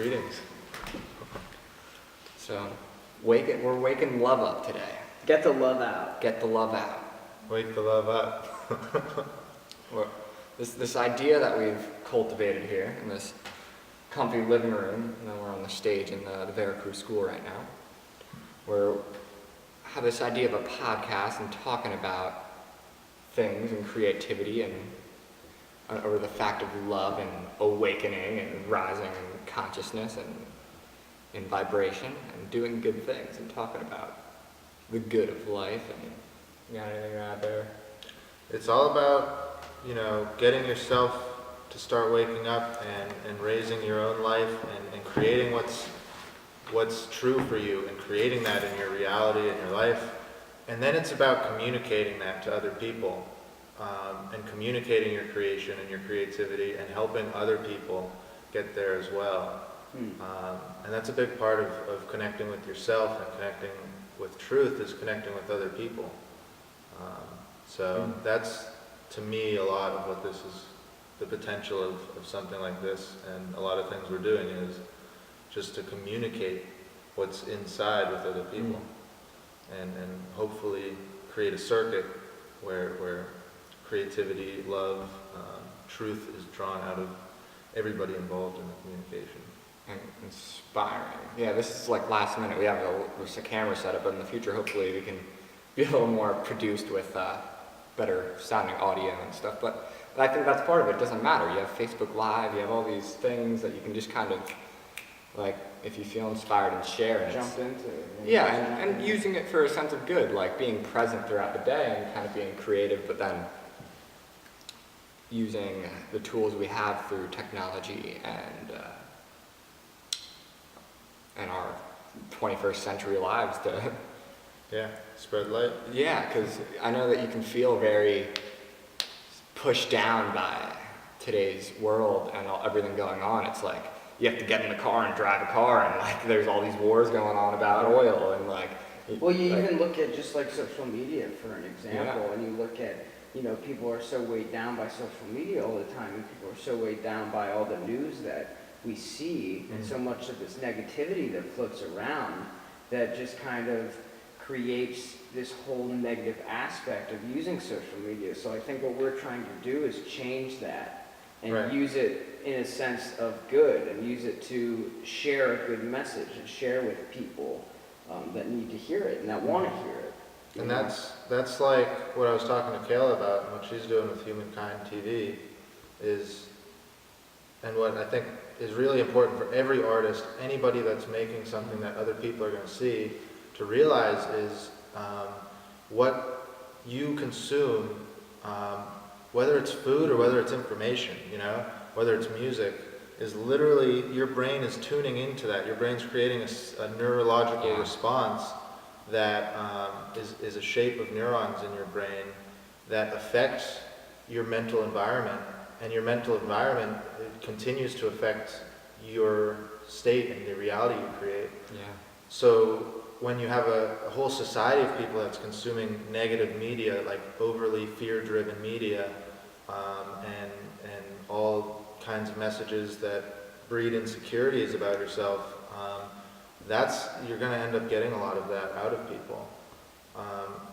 Greetings. So, we're waking love up today. Get the love out. Get the love out. Wake the love up. This idea that we've cultivated here in this comfy living room, and then we're on the stage in the Veracruz School right now, where have this idea of a podcast and talking about things and creativity and or the fact of love and awakening and rising in consciousness and in vibration and doing good things and talking about the good of life. And you got anything out there? It's all about, getting yourself to start waking up and raising your own life and creating what's true for you and creating that in your reality and your life. And then it's about communicating that to other people and communicating your creation and your creativity and helping other people get there as well. And that's a big part of connecting with yourself and connecting with truth is connecting with other people. So that's, to me, a lot of what this is, the potential of something like this, and a lot of things we're doing is just to communicate what's inside with other people and hopefully create a circuit where creativity, love, truth is drawn out of everybody involved in the communication. And inspiring. Yeah, this is like last minute. We have a camera set up, but in the future, hopefully, we can be a little more produced with better sounding audio and stuff. But I think that's part of it. It doesn't matter. You have Facebook Live. You have all these things that you can just kind of, like, if you feel inspired and share it. Jump into it. Yeah, and using it for a sense of good, like being present throughout the day and kind of being creative, but then using the tools we have through technology and our 21st century lives to Spread light. Yeah, because I know that you can feel very pushed down by today's world and everything going on. It's like you have to get in the car and drive a car, and like there's all these wars going on about oil and like. Well, you even look at just like social media for an example, and you look at, people are so weighed down by social media all the time, and people are so weighed down by all the news that we see, and so much of this negativity that floats around that just kind of creates this whole negative aspect of using social media. So I think what we're trying to do is change that and use it in a sense of good and use it to share a good message and share with people that need to hear it and that want to hear it. And that's like what I was talking to Kayla about and what she's doing with Humankind TV is, and what I think is really important for every artist, anybody that's making something that other people are going to see, to realize is what you consume, whether it's food or whether it's information, whether it's music, is literally, your brain is tuning into that. Your brain's creating a neurological response that is a shape of neurons in your brain that affects your mental environment. And your mental environment continues to affect your state and the reality you create. Yeah. So when you have a whole society of people that's consuming negative media, like overly fear-driven media, and all kinds of messages that breed insecurities about yourself, you're going to end up getting a lot of that out of people.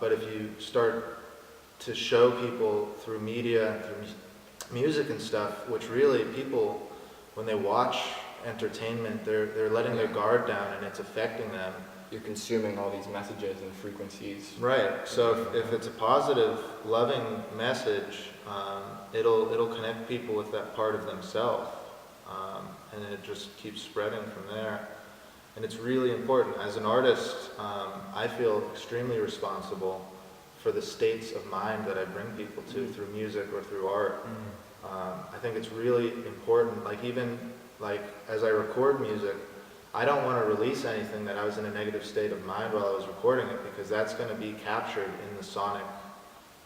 But if you start to show people through media, through music and stuff, which really people, when they watch entertainment, they're letting their guard down and it's affecting them. You're consuming all these messages and frequencies. Right. So if it's a positive, loving message, it'll connect people with that part of themselves, and it just keeps spreading from there. And it's really important. As an artist, I feel extremely responsible for the states of mind that I bring people to through music or through art. I think it's really important. Like as I record music, I don't want to release anything that I was in a negative state of mind while I was recording it, because that's going to be captured in the sonic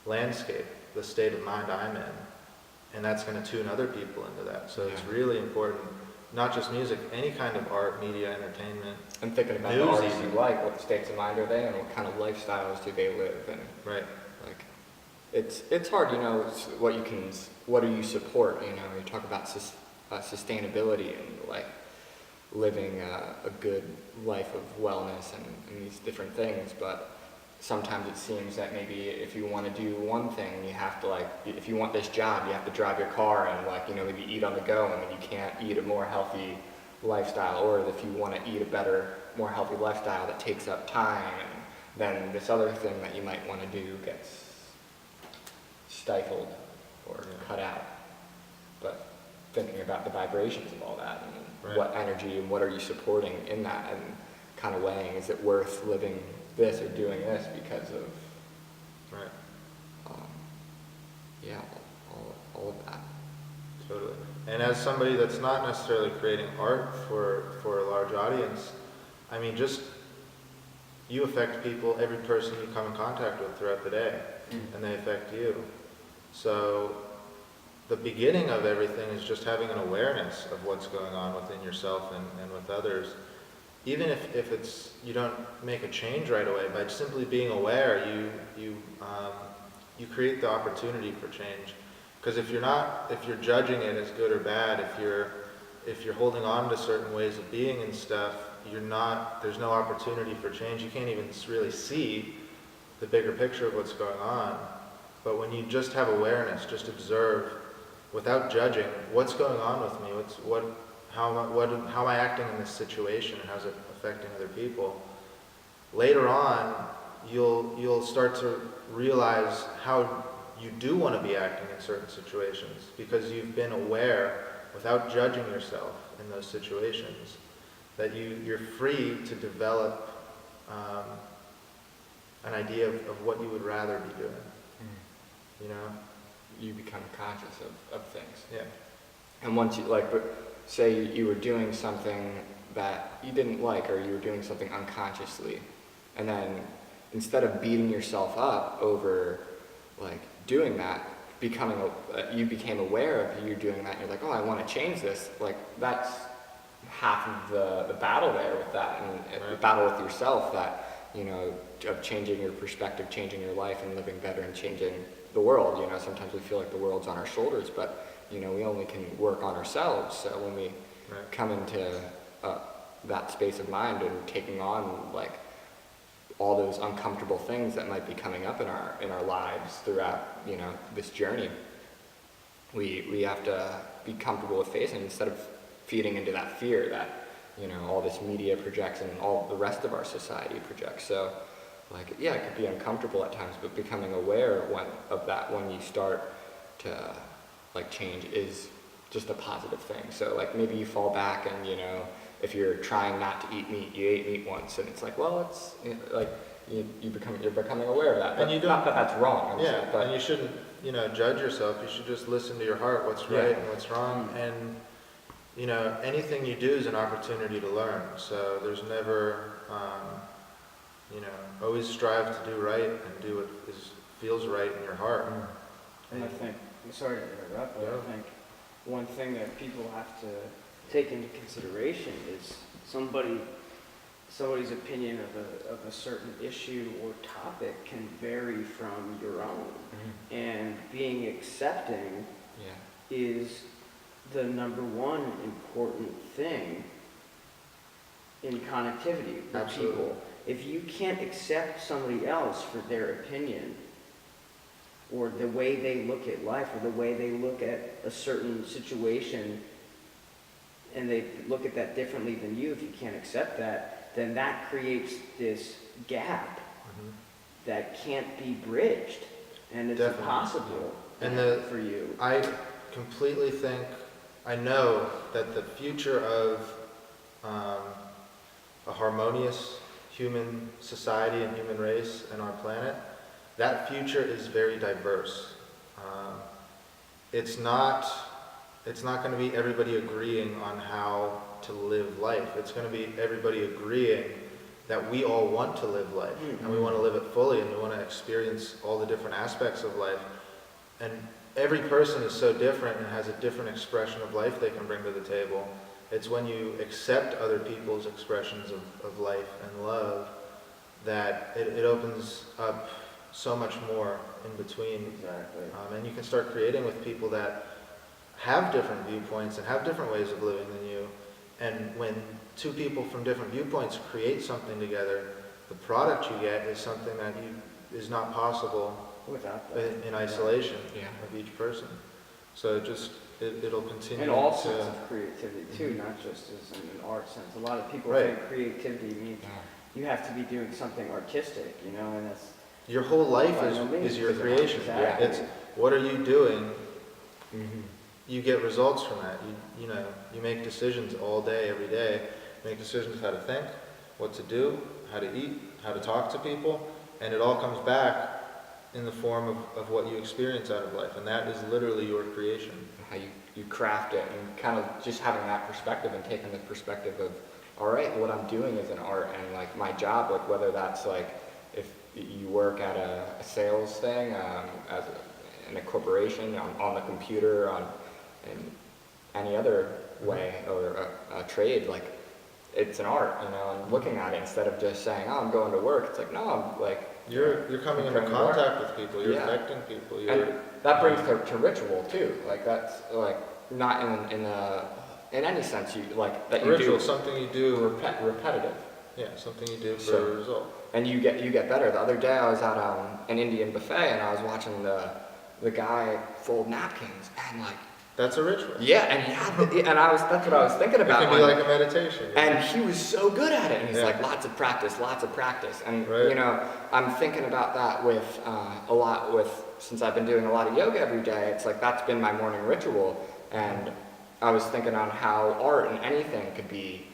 landscape, the state of mind I'm in. And that's going to tune other people into that. So it's really important, not just music, any kind of art, media, entertainment. And thinking about the artists you like, what states of mind are they and what kind of lifestyles do they live in. Right. Like, it's hard, what do you support, you talk about sustainability and like living a good life of wellness and these different things, but sometimes it seems that maybe if you want to do one thing, you have to like, if you want this job, you have to drive your car and like, you know, maybe eat on the go, and then you can't eat a more healthy lifestyle. Or if you want to eat a better, more healthy lifestyle that takes up time, and then this other thing that you might want to do gets stifled or Yeah. cut out. But thinking about the vibrations of all that, and Right. what energy and what are you supporting in that, and kind of weighing, is it worth living this or doing this because of, Right, um, yeah, all of that. totally. And as somebody that's not necessarily creating art for a large audience, I mean, just, you affect people, every person you come in contact with throughout the day, and they affect you. So the beginning of everything is just having an awareness of what's going on within yourself and with others. Even if it's, you don't make a change right away, by simply being aware, you create the opportunity for change. Because if you're judging it as good or bad, if you're holding on to certain ways of being and stuff, there's no opportunity for change. You can't even really see the bigger picture of what's going on. But when you just have awareness, just observe, without judging, what's going on with me, how am I acting in this situation, and how's it affecting other people? Later on, you'll start to realize how you do want to be acting in certain situations, because you've been aware, without judging yourself in those situations, that you're free to develop an idea of what you would rather be doing. You know? You become conscious of things. Yeah. And once you, like, but say you were doing something that you didn't like, or you were doing something unconsciously, and then instead of beating yourself up over, like, doing that, you became aware of you doing that, and you're like, oh, I want to change this. Like, that's half of the battle there with that, and the Right. battle with yourself, that, you know, of changing your perspective, changing your life, and living better, and changing the world. You know, sometimes we feel like the world's on our shoulders, but, you know, we only can work on ourselves. So when we Right. come into that space of mind and taking on, like, all those uncomfortable things that might be coming up in our lives throughout, you know, this journey, we have to be comfortable with facing, instead of feeding into that fear that, you know, all this media projects and all the rest of our society projects. So, like, yeah, it could be uncomfortable at times, but becoming aware of that when you start to, like, change is just a positive thing. So, like, maybe you fall back and, you know, if you're trying not to eat meat, you ate meat once, and it's like, well, it's, you know, like, you're becoming aware of that. But And you don't- not that that's wrong. I'm Yeah, saying, but and you shouldn't, you know, judge yourself. You should just listen to your heart, what's Yeah. right and what's wrong. And, you know, anything you do is an opportunity to learn. So there's never, you know, always strive to do right and do what feels right in your heart. And I think, sorry to interrupt, but Yeah. I think one thing that people have to take into consideration is somebody's opinion of a certain issue or topic can vary from your own. Mhm. And being accepting yeah, is the number one important thing in connectivity with Absolutely. people. If you can't accept somebody else for their opinion, or the way they look at life, or the way they look at a certain situation, and they look at that differently than you, if you can't accept that, then that creates this gap Mhm. that can't be bridged, and it's Definitely. impossible And for you. I completely think, I know that the future of a harmonious human society and human race and our planet, that future is very diverse. It's not going to be everybody agreeing on how to live life. It's going to be everybody agreeing that we all want to live life, and we want to live it fully, and we want to experience all the different aspects of life. And every person is so different and has a different expression of life they can bring to the table. It's when you accept other people's expressions of life and love that it opens up so much more in between. Exactly. And you can start creating with people that have different viewpoints and have different ways of living than you, And when two people from different viewpoints create something together, the product you get is something that is not possible Without that. in isolation Yeah. of each person. So it'll continue In all to, sense of creativity too, not just as in an art sense. A lot of people Right. think creativity means you have to be doing something artistic, you know, and that's your whole life by no means is your is it. creation. Exactly. It's what are you doing? Mhm. You get results from that. You know, you make decisions all day, every day. Make decisions how to think, what to do, how to eat, how to talk to people, and it all comes back in the form of what you experience out of life, and that is literally your creation. How you craft it, and kind of just having that perspective and taking the perspective of, all right, what I'm doing is an art, and like my job, like whether that's like if you work at a sales thing, in a corporation, on the computer, in any other way, or a trade, like it's an art, you know, and looking at it instead of just saying, oh, I'm going to work, it's like, no, I'm like, You're coming into Comparing art. contact with people, you're Yeah. affecting people, and you're, that brings to ritual too, like that's like not in any sense you like that you ritual, do something you do, repetitive, yeah, something you do for So- a result. and you get better. The other day I was at an Indian buffet and I was watching the guy fold napkins and like That's a ritual. yeah, and he had and that's what I was thinking It about. can be when- like a meditation. you know? And he was so good at it. And he's Yeah. like, lots of practice. And, Right. you know, I'm thinking about that with a lot since I've been doing a lot of yoga every day, it's like that's been my morning ritual. And I was thinking on how art and anything could be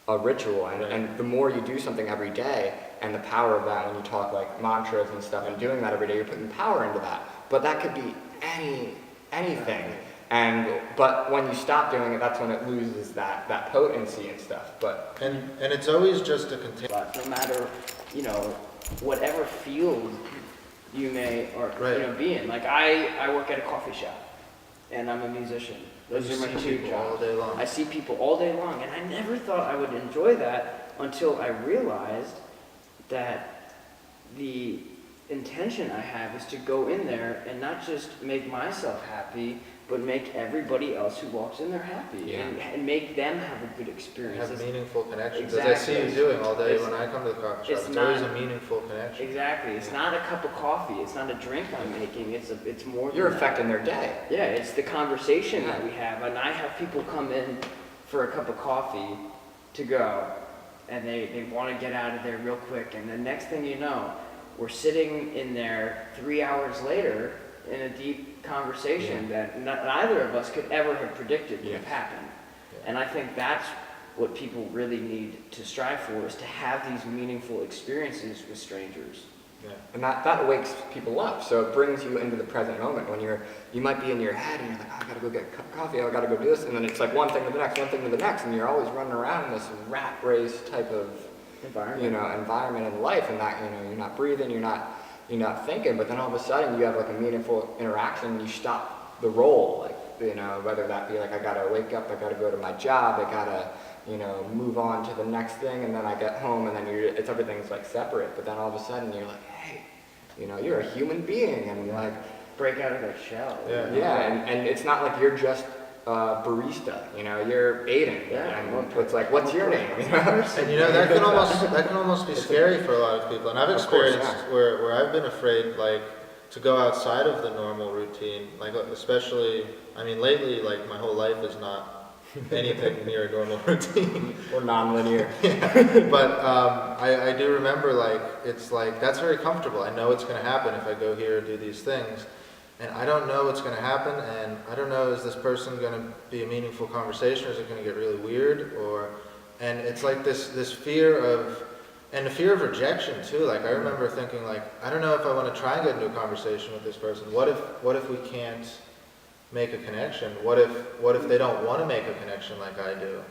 a ritual. Right. And the more you do something every day and the power of that when you talk like mantras and stuff and doing that every day, you're putting power into that. But that could be anything. But when you stop doing it, that's when it loses that potency and stuff. But And it's always just a container. but no matter, you know, whatever field you may or Right. you know be in. Like I work at a coffee shop and I'm a musician. Those You are my see two people all jobs. day long. I see people all day long, and I never thought I would enjoy that until I realized that the intention I have is to go in there and not just make myself happy, but make everybody else who walks in there happy, Yeah. and make them have a good experience. Have It's- meaningful connections, as I see you Exactly. doing all day It's- when I come to the coffee shop. it's It's always not- a meaningful connection. Exactly. It's not a cup of coffee. It's not a drink I'm making. It's more. you're than that. affecting their day. Yeah, it's the conversation that Yeah. we have, and I have people come in for a cup of coffee to go, and they want to get out of there real quick, and the next thing you know, we're sitting in there 3 hours later in a deep conversation that neither of us could ever have predicted would have Yes. happened. Yeah. And I think that's what people really need to strive for, is to have these meaningful experiences with strangers. Yeah. And that wakes people up. So it brings you into the present moment when you might be in your head and you're like, oh, I gotta go get a cup of coffee, oh, I gotta go do this. And then it's like one thing to the next, one thing to the next. And you're always running around in this rat race type of, Environment. you know, environment in life. And that, you know, you're not breathing, you're not thinking. But then all of a sudden you have like a meaningful interaction and you stop the roll. Like, you know, whether that be like, I gotta wake up, I gotta go to my job, I gotta, you know, move on to the next thing. And then I get home and then everything's like separate. But then all of a sudden you're like, hey, you know, you're a human being, and like, Break out of that shell. Yeah. yeah, and it's not like you're just a barista, you know, you're Aiden, Yeah. and it's like, what's your name, you know? And you know, that can almost be scary for a lot of people. And I've Of course, experienced where I've been afraid, like, to go outside of the normal routine, like, especially, I mean, lately, like, my whole life is not anything near a normal routine. Or non-linear. But I do remember, like, it's like, that's very comfortable. I know it's going to happen if I go here and do these things. And I don't know what's going to happen, and I don't know, is this person going to be a meaningful conversation, or is it going to get really weird? And it's like this fear of, and the fear of rejection too. Like, I remember thinking, like, I don't know if I want to try and get into a conversation with this person. What if we can't make a connection? What if they don't want to make a connection like I do?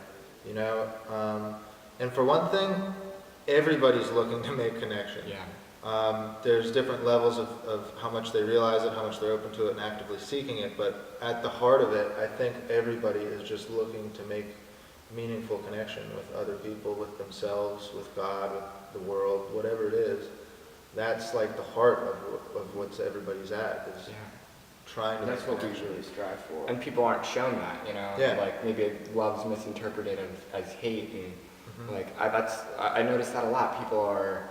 You know? And for one thing, everybody's looking to make connection. Yeah. There's different levels of how much they realize it, how much they're open to it and actively seeking it, but at the heart of it, I think everybody is just looking to make meaningful connection with other people, with themselves, with God, with the world, whatever it is. That's like the heart of what's everybody's at, is Yeah. trying to That's make what we connection. really strive for. And people aren't shown that, you know? Yeah. Like, maybe love's misinterpreted as hate, and Mhm. I notice that a lot. People are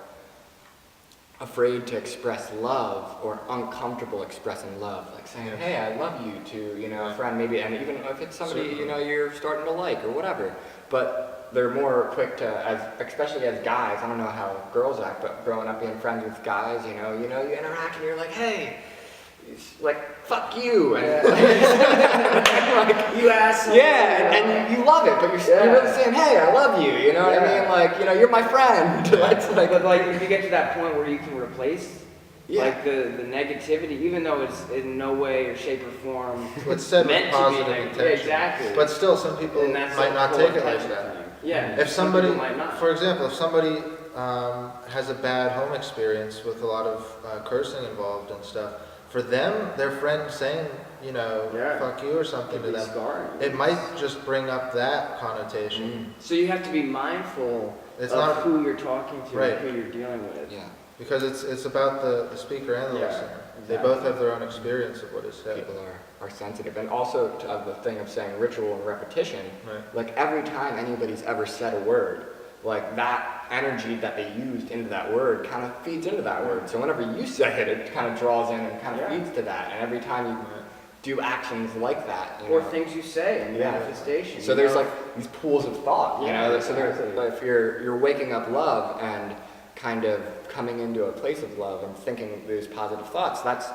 afraid to express love or uncomfortable expressing love, like saying, Yes. hey, I love you to, you know, a Right. friend maybe, and even if it's somebody, you Certainly. know, you're starting to like or whatever. But they're more quick to, especially as guys, I don't know how girls act, but growing up being friends with guys, you interact and you're like, hey, it's like, fuck you. And like, You asshole. yeah, and you love it, but you're really saying, hey, I love you, you know what I Yeah. mean? Like, you're my friend. It's like, But like, if you get to that point where you can replace, Yeah. like the negativity, even though it's in no way or shape or form It's said with meant to be positive negative. intention. Exactly. But still, some people And that's might the not whole take it like intention that. thing. Yeah. If some somebody, people might not. for example, if somebody has a bad home experience with a lot of cursing involved and stuff, for them, their friend saying, Yeah. fuck you or something Could to be them, scarring. it might just bring up that connotation. So you have to be mindful It's of not- who you're talking to Right. and who you're dealing with. yeah, Because it's about the speaker and the Yeah, listener. They exactly. both have their own experience of what is said. people are sensitive. And also of the thing of saying ritual and repetition, Right. like every time anybody's ever said a word, like that energy that they used into that word kind of feeds into that word. So whenever you say it, it kind of draws in and kind of Yeah. feeds to that. And every time you Right. do actions like that, Or things you say and Yeah. manifestation. So you there's know? like these pools of thought, Yeah, So there's, exactly. if you're waking up love and kind of coming into a place of love and thinking those positive thoughts, that's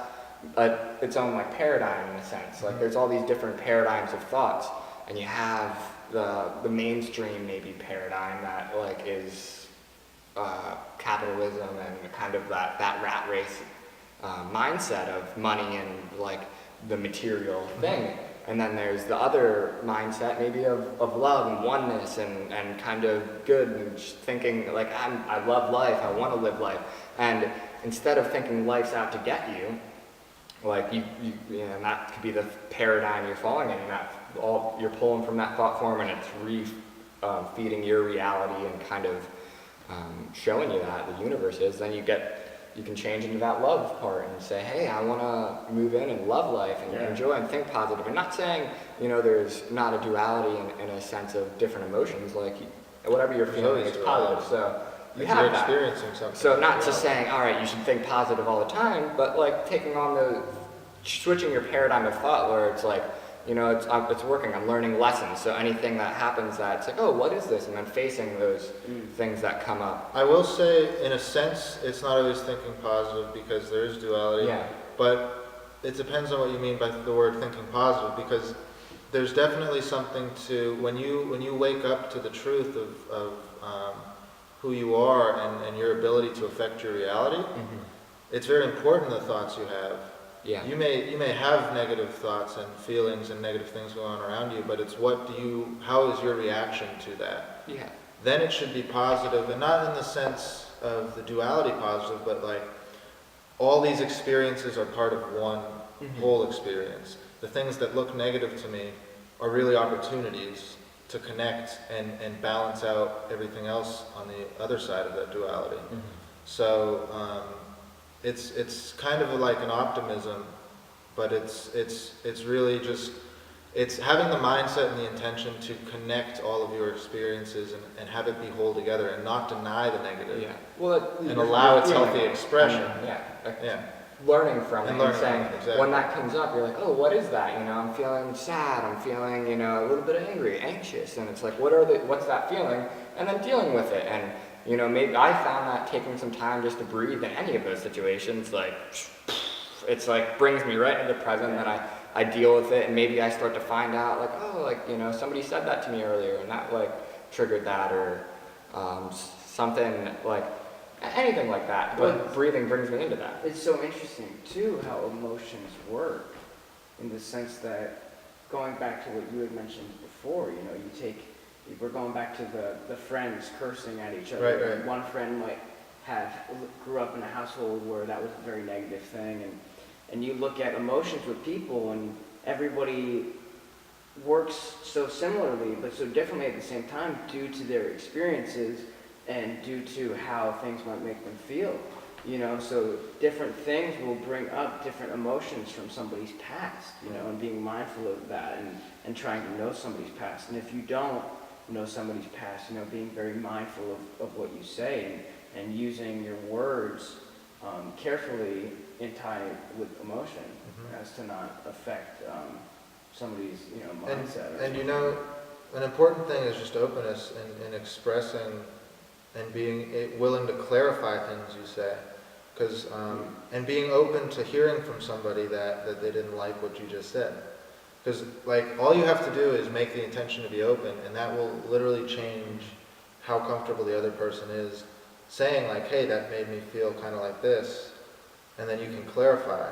its own like paradigm in a sense. Like there's all these different paradigms of thoughts, and you have the mainstream maybe paradigm that like is capitalism and kind of that rat race mindset of money and like the material thing. And then there's the other mindset maybe of love and oneness and kind of good and just thinking like I love life, I want to live life. And instead of thinking life's out to get you, like you know, and that could be the paradigm you're falling in, and that all you're pulling from that thought form, and it's feeding your reality and kind of showing you that the universe is. Then you can change into that love part and say, hey, I want to move in and love life and Yeah. enjoy and think positive. And not saying there's not a duality in a sense of different emotions. Like whatever you're There's feeling always is positive. duality. So you If have you're that. experiencing something. So not just yeah. saying, all right, you should think positive all the time, but like taking on switching your paradigm of thought where it's like, it's working, I'm learning lessons. So anything that happens that it's like, oh, what is this? And then facing those things that come up. I will say, in a sense, it's not always thinking positive because there is duality. Yeah. But it depends on what you mean by the word thinking positive, because there's definitely something to when you wake up to the truth of who you are and your ability to affect your reality. Mm-hmm. It's very important the thoughts you have. Yeah. You may have negative thoughts and feelings and negative things going on around you, but it's how is your reaction to that? Yeah. Then it should be positive, and not in the sense of the duality positive, but like all these experiences are part of one whole experience. The things that look negative to me are really opportunities to connect and balance out everything else on the other side of that duality. So it's kind of like an optimism, but it's really just it's having the mindset and the intention to connect all of your experiences and have it be whole together and not deny the negative. Yeah. Well, And allow its healthy expression. Yeah. Yeah. Learning from And it and learning saying, from it, exactly. when that comes up, you're like, oh, what is that? I'm feeling sad, I'm feeling, a little bit angry, anxious, and it's like, what's that feeling? And then dealing with it. And, maybe I found that taking some time just to breathe in any of those situations, like, it's like, brings me right into the present, and I deal with it, and maybe I start to find out, like, oh, like, somebody said that to me earlier, and that, like, triggered that, or something, like, anything like that, but breathing brings me into that. It's so interesting too how emotions work, in the sense that going back to what you had mentioned before, we're going back to the friends cursing at each other. Right, right. One friend might grew up in a household where that was a very negative thing, and you look at emotions with people, and everybody works so similarly but so differently at the same time due to their experiences and due to how things might make them feel. You know, so different things will bring up different emotions from somebody's past, you know, and being mindful of that and trying to know somebody's past. And if you don't know somebody's past, you know, being very mindful of what you say and using your words carefully in tie with emotion as to not affect somebody's, you know, mindset. And you know, an important thing is just openness and expressing and being willing to clarify things you say. Because, and being open to hearing from somebody that they didn't like what you just said. Because, like, all you have to do is make the intention to be open, and that will literally change how comfortable the other person is saying, like, hey, that made me feel kind of like this, and then you can clarify.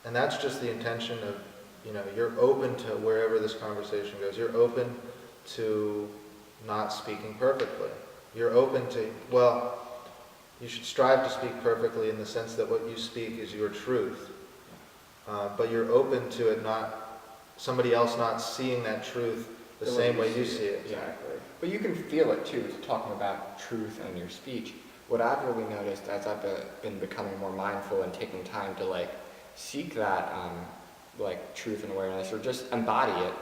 And that's just the intention of, you know, you're open to wherever this conversation goes. You're open to not speaking perfectly. You're open to, well, you should strive to speak perfectly in the sense that what you speak is your truth. But you're open to it not, somebody else not seeing that truth the same way you see it. Exactly. But you can feel it too, talking about truth in your speech. What I've really noticed as I've been becoming more mindful and taking time to like seek that like truth and awareness, or just embody it,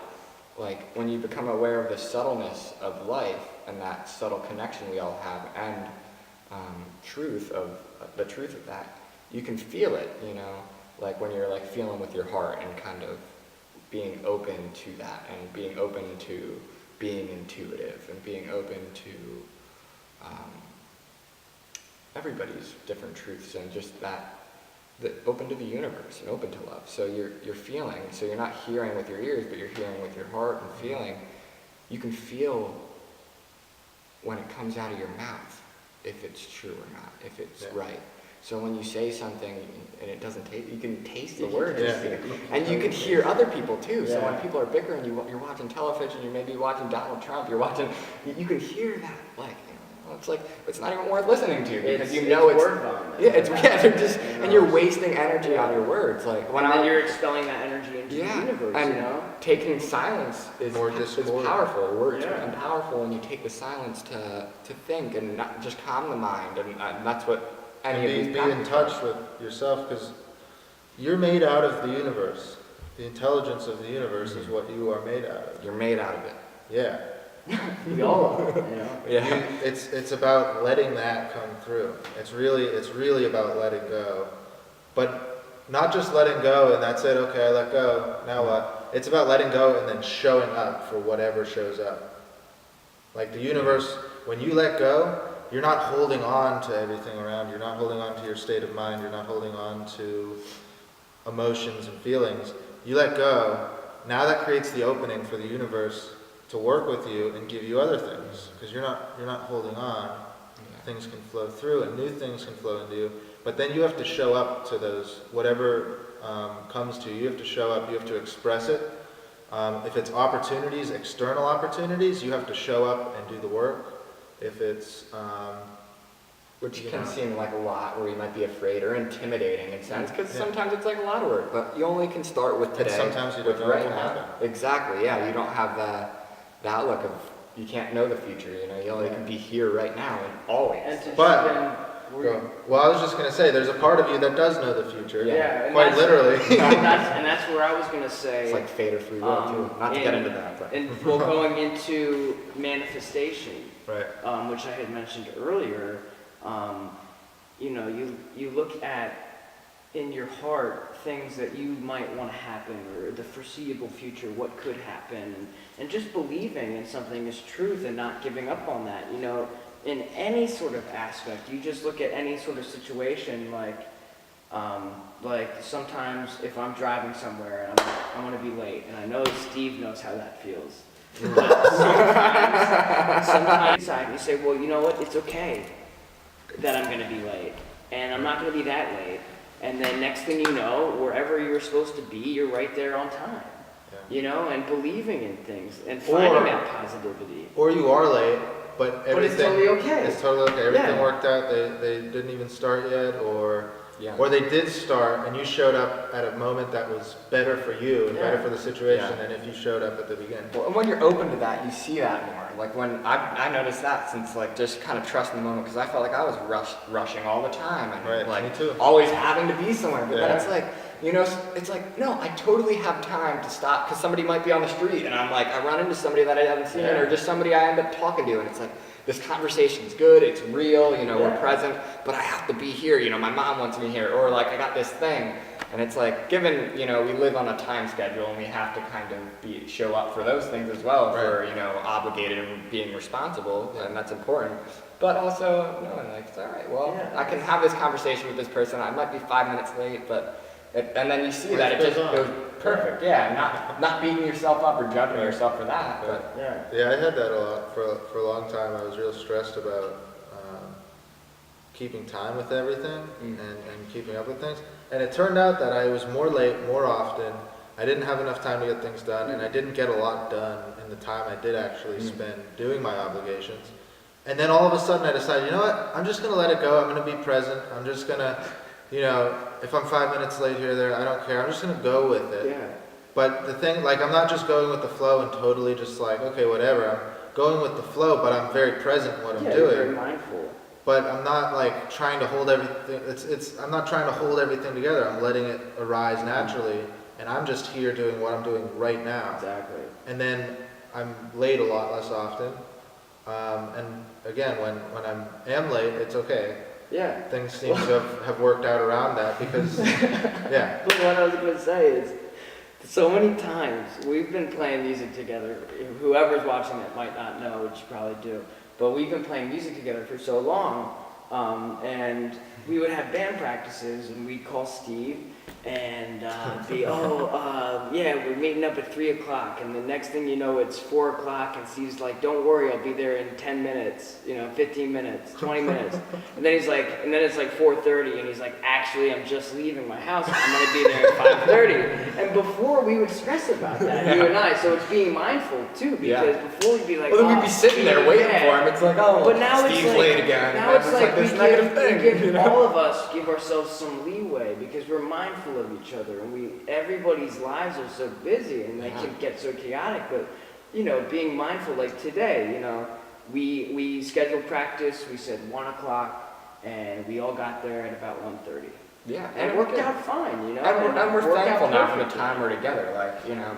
like when you become aware of the subtleness of life and that subtle connection we all have, and the truth of that, you can feel it, you know, like when you're like feeling with your heart and kind of being open to that, and being open to being intuitive, and being open to everybody's different truths, and just that open to the universe and open to love. So you're feeling, so you're not hearing with your ears, but you're hearing with your heart and feeling. You can feel when it comes out of your mouth, if it's true or not, if it's right. So when you say something and it doesn't taste, you can taste the words. And you can hear other people too. So when people are bickering, you're watching television, you may be watching Donald Trump, you can hear that, like, you know, it's like, it's not even worth listening to, because you know it's word vomit. they're just, and you're wasting energy on your words. Like when you're expelling that energy into the universe, and you know? taking silence is powerful. Words are powerful when you take the silence to think and not just calm the mind, and that's what And be in touch with yourself, because you're made out of the universe. The intelligence of the universe is what you are made out of. You're made out of it. Yeah. We all are, you know? Yeah. It's about letting that come through. It's really about letting go. But not just letting go and that's it, okay, I let go, now what? It's about letting go and then showing up for whatever shows up. Like the universe, when you let go, you're not holding on to everything around. You're not holding on to your state of mind. You're not holding on to emotions and feelings. You let go. Now that creates the opening for the universe to work with you and give you other things, because you're not holding on. Things can flow through, and new things can flow into you. But then you have to show up to those, whatever comes to you. You have to show up. You have to express it. If it's opportunities, external opportunities, you have to show up and do the work. If it's which can seem like a lot, where you might be afraid or intimidating in a sense, because sometimes it's like a lot of work, but you only can start with today. And sometimes you don't know what will happen. Exactly, yeah. You don't have the outlook of, you can't know the future, you know, you only can be here right now and always. Well, I was just going to say, there's a part of you that does know the future. Yeah, quite literally. and that's where I was going to say. It's like fate or free will too. Not to get into that, but. And well, going into manifestation, right? Which I had mentioned earlier. You know, you look at in your heart things that you might want to happen, or the foreseeable future, what could happen, and just believing in something as truth and not giving up on that. You know, in any sort of aspect, you just look at any sort of situation, like sometimes if I'm driving somewhere and I'm going to be late, and I know Steve knows how that feels. But sometimes inside you say, well, you know what, it's okay that I'm going to be late, and I'm not going to be that late. And then next thing you know, wherever you're supposed to be, you're right there on time. Yeah. You know, and believing in things and finding that positivity. Or you are late, but everything it's totally okay. It's totally okay. Everything worked out. They didn't even start yet, or Yeah. or they did start and you showed up at a moment that was better for you and better Yeah. for the situation Yeah. than if you showed up at the beginning. Well, and when you're open to that, you see that more. Like when I noticed that since like just kind of trusting the moment because I felt like I was rushing all the time and Right, like me too. always having to be somewhere. But then Yeah. it's like, you know, it's like, no, I totally have time to stop because somebody might be on the street and I'm like, I run into somebody that I haven't seen Yeah. or just somebody I end up talking to and it's like, this conversation's good, it's real, you know, we're Yeah. present, but I have to be here, you know, my mom wants me here, or like I got this thing. And it's like, given, you know, we live on a time schedule and we have to kind of show up for those things as well, for, you know, obligated and being responsible, and that's important. But also, knowing like, it's all right, well, Yeah. I can have this conversation with this person, I might be 5 minutes late, but, and then you see that it Life just goes on. goes perfect, yeah, not beating yourself up or judging yourself for that, Right. but, Yeah. Yeah, I had that a lot for a long time. I was real stressed about keeping time with everything and keeping up with things. And it turned out that I was more late more often. I didn't have enough time to get things done, and I didn't get a lot done in the time I did actually spend doing my obligations. And then all of a sudden I decided, you know what, I'm just going to let it go. I'm going to be present. I'm just going to, you know, if I'm 5 minutes late here or there, I don't care. I'm just going to go with it. Yeah. But the thing, like, I'm not just going with the flow and totally just like, okay, whatever. I'm going with the flow, but I'm very present in what I'm Yeah, you're very doing. mindful. But I'm not like trying to hold everything. I'm not trying to hold everything together. I'm letting it arise naturally, and I'm just here doing what I'm doing right now. Exactly. And then I'm late a lot less often. And again, when I am late, it's okay. Yeah. Things seem to have worked out around that because, yeah. But what I was going to say is, so many times we've been playing music together. Whoever's watching it might not know, which you probably do. But we've been playing music together for so long, and we would have band practices, and we'd call Steve, and be, yeah, we're meeting up at 3 o'clock, and the next thing you know, it's 4 o'clock, and Steve's like, don't worry, I'll be there in 10 minutes, 15 minutes, 20 minutes. And then he's like, and then it's like 4:30, and he's like, actually, I'm just leaving my house, I'm gonna be there at 5:30. And before, we would stress about that, you and I, so it's being mindful, too, because before we'd be like, well, then we'd be sitting there waiting for him. It's like, oh, but now Steve's it's like, late again. now it's like this negative thing. we give you know? all of us give ourselves some leeway because we're mindful of each other, and everybody's lives are so busy and they can get so chaotic. But being mindful, like today, we scheduled practice. We said 1 o'clock, and we all got there at about 1:30. Yeah, And it worked out fine, And we're It worked out thankful now for the perfectly. time we're together. Like,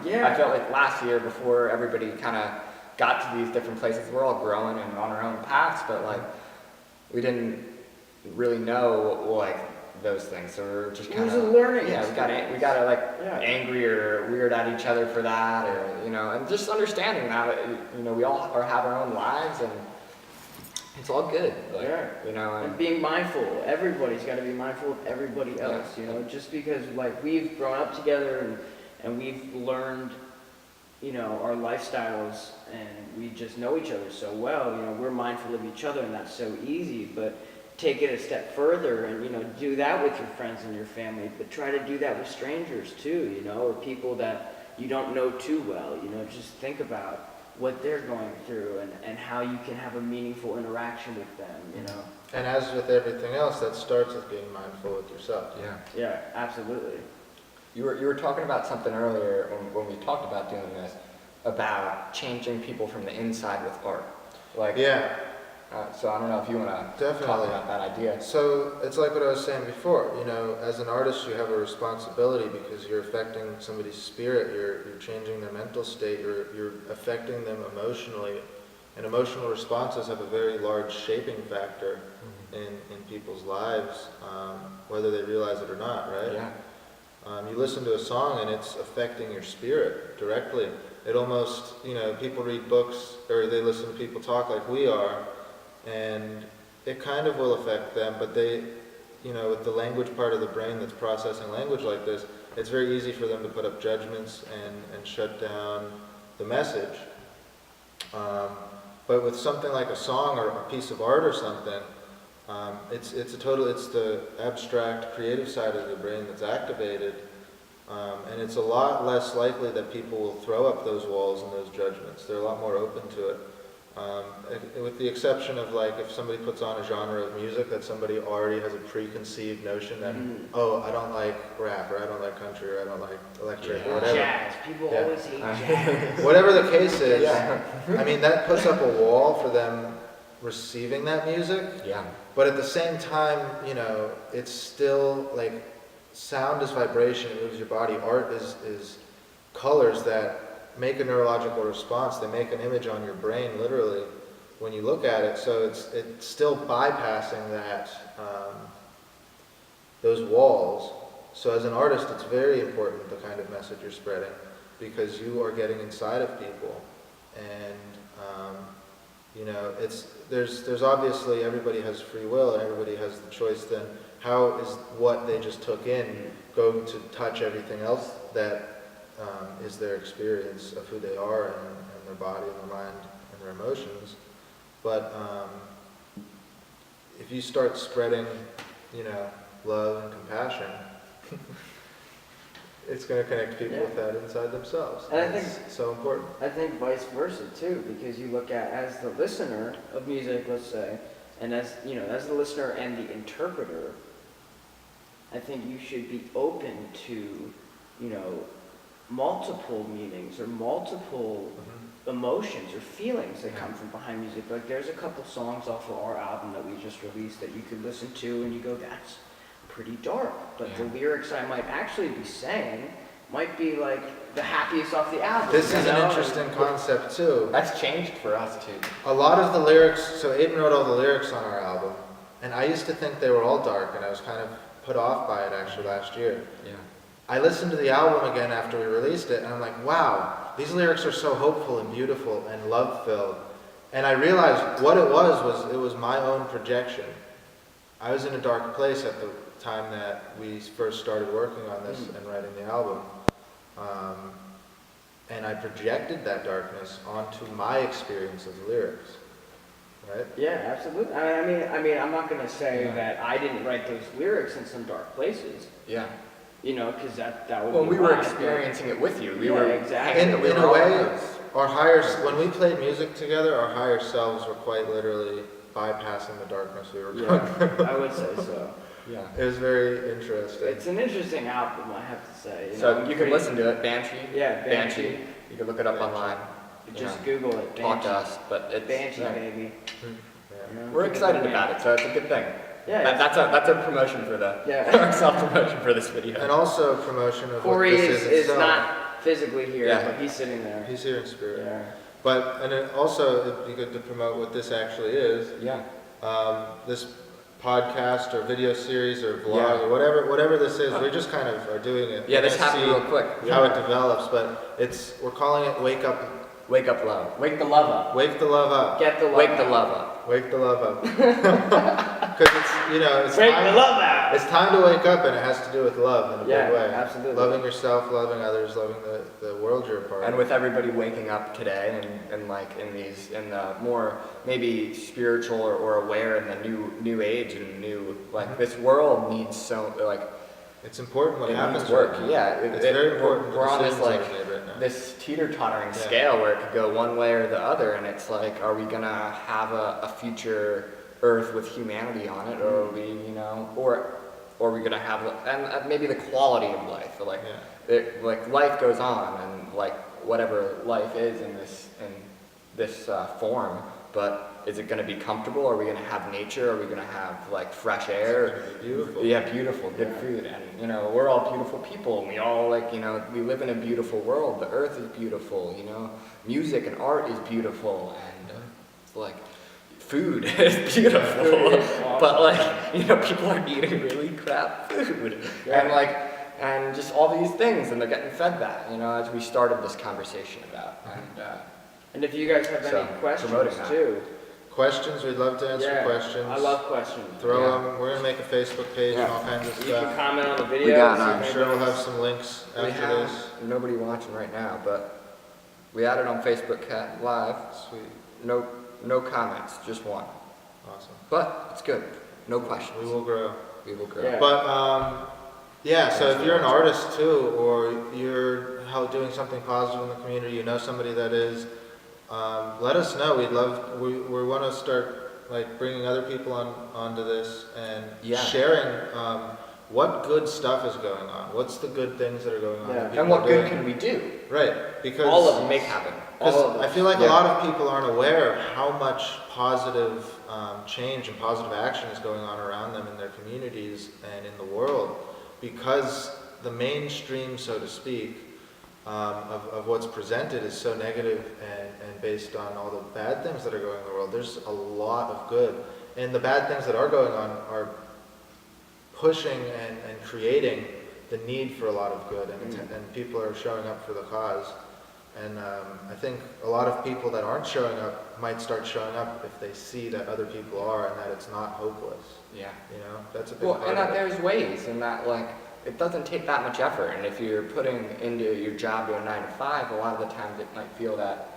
Yeah. I felt like last year before everybody kind of got to these different places, we're all growing and on our own paths, but like, we didn't really know like those things, so we're just It kind was of a learning we got experience. like Yeah. angry or weird at each other for that, or and just understanding now that we all have our own lives and it's all good. Like, Yeah. and And being mindful, everybody's got to be mindful of everybody else, just because like we've grown up together and we've learned, our lifestyles and we just know each other so well, we're mindful of each other and that's so easy, but take it a step further and, do that with your friends and your family, but try to do that with strangers too, or people that you don't know too well, just think about what they're going through and how you can have a meaningful interaction with them, And as with everything else, that starts with being mindful with yourself. yeah. Yeah, absolutely. You were talking about something earlier when we talked about doing this, about changing people from the inside with art. Like, Yeah. So I don't know if you want to talk Definitely. about that idea. So it's like what I was saying before, as an artist you have a responsibility because you're affecting somebody's spirit, you're changing their mental state, you're affecting them emotionally, and emotional responses have a very large shaping factor in people's lives, whether they realize it or not, right? Yeah. You listen to a song and it's affecting your spirit directly. It almost, people read books or they listen to people talk like we are, and it kind of will affect them, but they, with the language part of the brain that's processing language like this, it's very easy for them to put up judgments and shut down the message. But with something like a song or a piece of art or something, it's the abstract creative side of the brain that's activated, and it's a lot less likely that people will throw up those walls and those judgments. They're a lot more open to it. With the exception of like if somebody puts on a genre of music that somebody already has a preconceived notion that, oh, I don't like rap, or I don't like country, or I don't like electric, or whatever. Jazz. People Yeah. always hate jazz. Whatever the case is, Yeah. I mean, that puts up a wall for them receiving that music. Yeah. But at the same time, you know, it's still like sound is vibration, it moves your body. Art is colors that make a neurological response. They make an image on your brain, literally, when you look at it. So it's still bypassing that those walls. So as an artist, it's very important the kind of message you're spreading, because you are getting inside of people, and you know, there's obviously everybody has free will and everybody has the choice. Then how is what they just took in going to touch everything else that is their experience of who they are and their body and their mind and their emotions? But if you start spreading, you know, love and compassion, it's going to connect people with that inside themselves. And I It's think- so important. I think vice versa too, because you look at as the listener of music, let's say, and as you know, as the listener and the interpreter, I think you should be open to, you know, multiple meanings or multiple emotions or feelings that come from behind music. Like there's a couple songs off of our album that we just released that you could listen to and you go, that's pretty dark. But the lyrics I might actually be saying might be like the happiest off the album. This you is know? an interesting concept too. That's changed for us too. A lot of the lyrics, so Aiden wrote all the lyrics on our album, and I used to think they were all dark, and I was kind of put off by it actually last year. Yeah. I listened to the album again after we released it, and I'm like, wow, these lyrics are so hopeful and beautiful and love-filled. And I realized what it was my own projection. I was in a dark place at the time that we first started working on this and writing the album. And I projected that darkness onto my experience of the lyrics, right? Yeah, absolutely. I mean, I'm not gonna say that I didn't write those lyrics in some dark places, Yeah. you know, because that would Well, be we were mine, experiencing it with you. We Yeah, were exactly. hanging- we In were a all way, those. our when we played music together, our higher selves were quite literally bypassing the darkness we were going through. Yeah, I would say so. Yeah. It was very interesting. It's an interesting album, I have to say. So know, you can pretty- listen to it, Banshee. Yeah, Banshee. You can look it up online. Just Yeah. Google it, Talk Banshee. to us, but it's Banshee, yeah. baby. Yeah. You know, We're keep excited going. about it, so it's a good thing. Yeah, That's a promotion for the Yeah. self-promotion for this video. And also promotion of Corey what this is itself. not physically here, Yeah. but he's sitting there. He's here in spirit. Yeah. But, and it also, it'd be good to promote what this actually is. Yeah. This podcast or video series or vlog Yeah. or whatever this is, we just kind of are doing it. Yeah, We're this gonna happened see real quick. how it develops, but we're calling it Wake Up, Wake up love. Wake the love up. Wake the Love Up. Get the love Wake the out. love up. Wake the Love Up. Because it's, you know, it's Wake the time, love out. it's time to wake up, and it has to do with love in a Yeah, big way. absolutely. Loving yourself, loving others, loving the world you're a part And of. with everybody waking up today and like in the more maybe spiritual or aware in the new age and new like this world needs so like It's important what it happens needs work. right now. Yeah, It's very important. We're on this decisions like that are made right now. this teeter-tottering Yeah. scale where it could go one way or the other, and it's like, are we gonna have a future Earth with humanity on it, or are we, you know, or are we gonna have and maybe the quality of life, like Yeah. like life goes on, and like whatever life is in this form, but is it going to be comfortable? Are we going to have nature? Are we going to have like fresh air? It's gonna be beautiful. Yeah, beautiful, good food, and you know we're all beautiful people. And we all like we live in a beautiful world. The earth is beautiful. You know, music and art is beautiful, and it's like food is beautiful. Food is awesome. But like people are eating really crap food, and just all these things, and they're getting fed that. You know, as we started this conversation about, And if you guys have So, any questions promoting that. too. Questions, we'd love to answer Yeah, questions. I love questions. Throw Yeah. them. We're gonna make a Facebook page and Yeah. all kinds of You can stuff. comment on the We videos. got if I'm sure we'll anybody's- have some links we after have this. nobody watching right now, but we had it on Facebook Live. Sweet, No comments, just one. awesome. But it's good. No questions. We will grow. We will grow. Yeah. But yeah. So if you're an artist too, or you're doing something positive in the community, you know somebody that is, let us know. We want to start like bringing other people onto this and Yeah. sharing what good stuff is going on. What's the good things that are going on? Yeah. that people And what are good doing? can we do? Right, because All of Make happen. because all of I us. feel like a Yeah. lot of people aren't aware of how much positive change and positive action is going on around them in their communities and in the world, because the mainstream, so to speak, of what's presented is so negative and based on all the bad things that are going on in the world. There's a lot of good. And the bad things that are going on are pushing and creating the need for a lot of good, and people are showing up for the cause. And I think a lot of people that aren't showing up might start showing up if they see that other people are and that it's not hopeless. Yeah. You know, that's a big Well, part and of that it. there's ways, and that like it doesn't take that much effort. And if you're putting into your job to a 9 to 5, a lot of the times it might feel that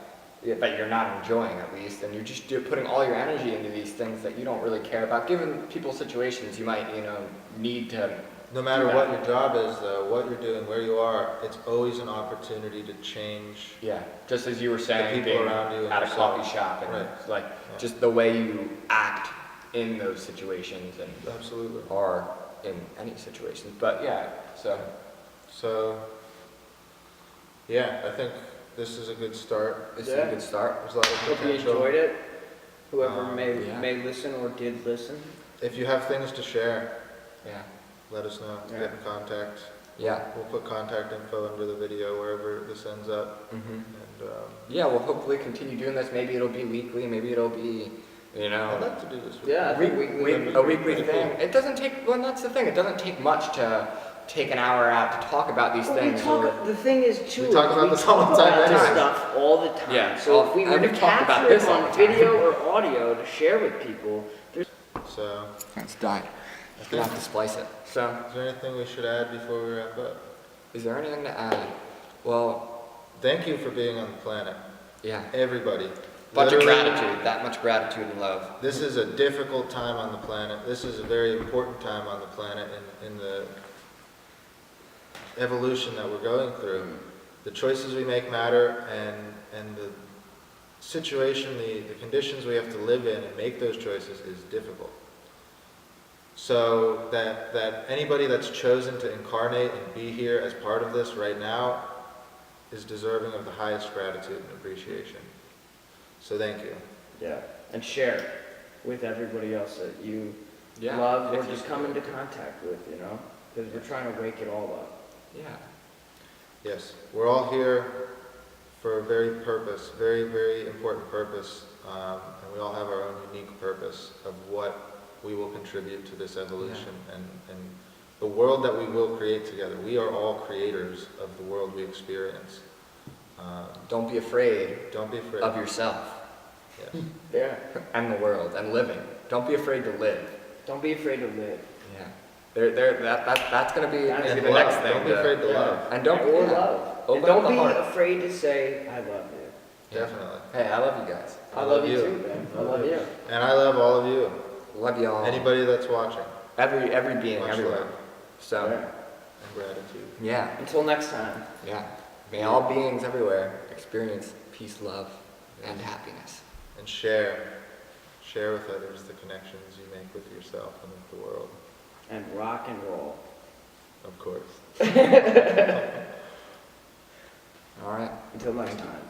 you're not enjoying at least, and you're just putting all your energy into these things that you don't really care about. Given people's situations, you might need to. No matter do what that. your job is, though, what you're doing, where you are, it's always an opportunity to change. Yeah, just as you were saying, people being around you and at a yourself. coffee shop, and Right. it's like Yeah. just the way you act in those situations and Absolutely. or in any situations. But yeah, so So, yeah, I think this is a good start. this is Yeah. a good start. There's a lot of Hope you potential. enjoyed it. Whoever yeah. may listen or did listen. If you have things to share, Yeah, let us know. Yeah. Get in contact. yeah. We'll put contact info under the video wherever this ends up. Mm-hmm. And Yeah, we'll hopefully continue doing this. Maybe it'll be weekly. Maybe it'll be, I'd like to do this. with Yeah, I you. think weekly would be a weekly pretty thing. It doesn't take. Well, that's the thing. It doesn't take much to take an hour out to talk about these Well, things. or- the thing is too. We talk is about this all the time about this anyways. stuff all the time. Yeah, So if we were and to we talk about capture this it all on the time. video or audio to share with people, there's So, It's died. I'm gonna have to splice it. So, is there anything we should add before we wrap up? is there anything to add? Well, Thank you for being on the planet, yeah. everybody. Bunch of Literally, gratitude. That much gratitude and love. This is a difficult time on the planet. This is a very important time on the planet in the evolution that we're going through. The choices we make matter, and the situation, the conditions we have to live in and make those choices is difficult. So that anybody that's chosen to incarnate and be here as part of this right now is deserving of the highest gratitude and appreciation. So thank you. yeah, and share with everybody else that you Yeah. love or if you- just come into contact with, because we're trying to wake it all up. Yeah. Yes, we're all here for a very purpose, very, very important purpose, and we all have our own unique purpose of what we will contribute to this evolution and the world that we will create together. We are all creators of the world we experience. Don't be afraid Don't be afraid. of yourself Yes. Yeah, and the world and living. Don't be afraid to live. don't be afraid to live. Yeah. That's gonna be That's maybe And the next love. thing. Don't be afraid to Yeah. love. And don't or yeah. love. Open And don't up the be heart. afraid to say, I love you. Yeah. Definitely. Hey, I love you guys. I love you too, man. I love you. And I love all of you. Love y'all. Anybody that's watching. Every being, Much everywhere. love So Yeah. and gratitude. yeah, Until next time. yeah. May all beings everywhere experience peace, love, and happiness. And share with others the connections you make with yourself and with the world, And rock and roll. of course. All right. Until next time.